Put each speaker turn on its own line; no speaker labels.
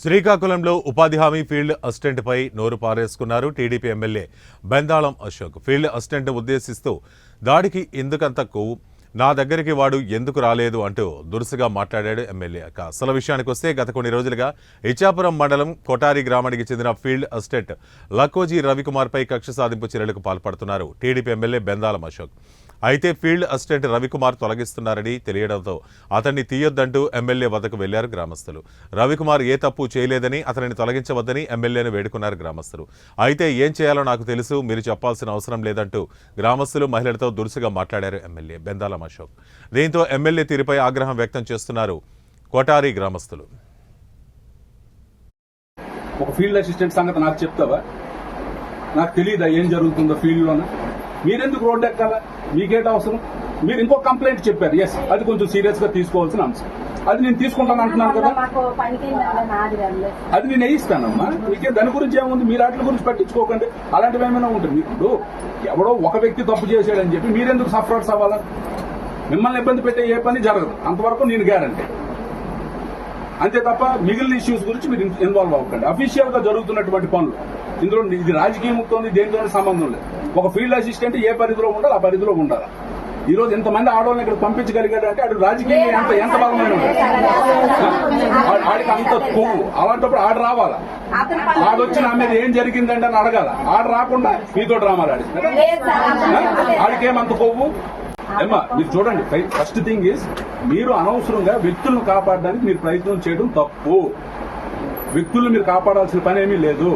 శ్రీకాకుళంలో ఉపాధి హామీ ఫీల్డ్ అసిస్టెంట్పై నోరు పారేసుకున్నారు TDP MLA Bendalam Ashok. Field అసిస్టెంట్ను ఉద్దేశిస్తూ దాడికి ఎందుకంత కొవ్వు, నా దగ్గరికి వాడు ఎందుకు రాలేదు అంటూ దురుసుగా మాట్లాడాడు ఎమ్మెల్యే. అసలు విషయానికి వస్తే గత కొన్ని రోజులుగా ఇచ్చాపురం మండలం కొటారి గ్రామానికి చెందిన ఫీల్డ్ అసిస్టెంట్ లక్కోజీ రవికుమార్పై కక్ష సాధింపు చర్యలకు పాల్పడుతున్నారు టీడీపీ ఎమ్మెల్యే బెందాళం అశోక్. అయితే ఫీల్డ్ అసిస్టెంట్ రవికుమార్ తొలగిస్తున్నారని తెలియడంతో అతన్ని తీయొద్దంటూ ఎమ్మెల్యే వద్దకు వెళ్లారు గ్రామస్తులు. రవికుమార్ ఏ తప్పు చేయలేదని అతనిని తొలగించవద్దని ఎమ్మెల్యేను వేడుకున్నారు గ్రామస్తులు. అయితే ఏం చేయాలో నాకు తెలుసు, మీరు చెప్పాల్సిన అవసరం లేదంటూ గ్రామస్తులు మహిళలతో దురుసుగా మాట్లాడారు ఎమ్మెల్యే బెందాళం అశోక్. దీంతో ఎమ్మెల్యే తీరుపై ఆగ్రహం వ్యక్తం చేస్తున్నారు కొటారి గ్రామస్తులు.
ఒక ఫీల్డ్ అసిస్టెంట్ సంగతి నాకు చెప్తావా? నాకు తెలియదా ఏం జరుగుతుందో ఫీల్డ్ లోన? మీరెందుకు రోడ్డు ఎక్కాలా? మీకేట అవసరం? మీరు ఇంకో కంప్లైంట్ చెప్పారు, ఎస్, అది కొంచెం సీరియస్ గా తీసుకోవాల్సిన అంశం. అది నేను తీసుకుంటాను అంటున్నాను కదా, అది నేను వేయిస్తానమ్మా. మీకే దాని గురించి ఏముంది? మీరు వాటి గురించి పట్టించుకోకండి. అలాంటివి ఏమైనా ఉంటుంది. ఇప్పుడు ఎవడో ఒక వ్యక్తి తప్పు చేశాడని చెప్పి మీరెందుకు సఫరర్స్ అవ్వాలా? మిమ్మల్ని ఇబ్బంది పెట్టే ఏ పని జరగదు, అంతవరకు నేను గ్యారంటీ. అంతే తప్ప మిగిలిన ఇష్యూస్ గురించి మీరు ఇన్వాల్వ్ అవ్వకండి. అఫీషియల్ గా జరుగుతున్నటువంటి పనులు ఇందులో ఇది రాజకీయంతో దేనితోనే సంబంధం లేదు. ఒక ఫీల్డ్ అసిస్టెంట్ ఏ పరిధిలో ఉండాలి ఆ పరిధిలో ఉండాలి. ఈ రోజు ఎంతమంది ఆడవాళ్ళని ఇక్కడ పంపించగలిగాడు అంటే అది రాజకీయంగా ఎంత బలమైన ఆడికి అంత కొవ్వు. అలాంటప్పుడు ఆడ రావాలా? ఆడొచ్చి నా మీద ఏం జరిగిందంటే అని అడగాల. ఆడ రాకుండా మీతో డ్రామాలు ఆడిస్తారు. ఆడికేమంత కొవ్వు ఏమ్మా? మీరు చూడండి, ఫస్ట్ థింగ్ ఈజ్ మీరు అనవసరంగా వ్యక్తులను కాపాడడానికి మీరు ప్రయత్నం చేయడం తప్పు. వ్యక్తులను మీరు కాపాడాల్సిన పని ఏమీ లేదు.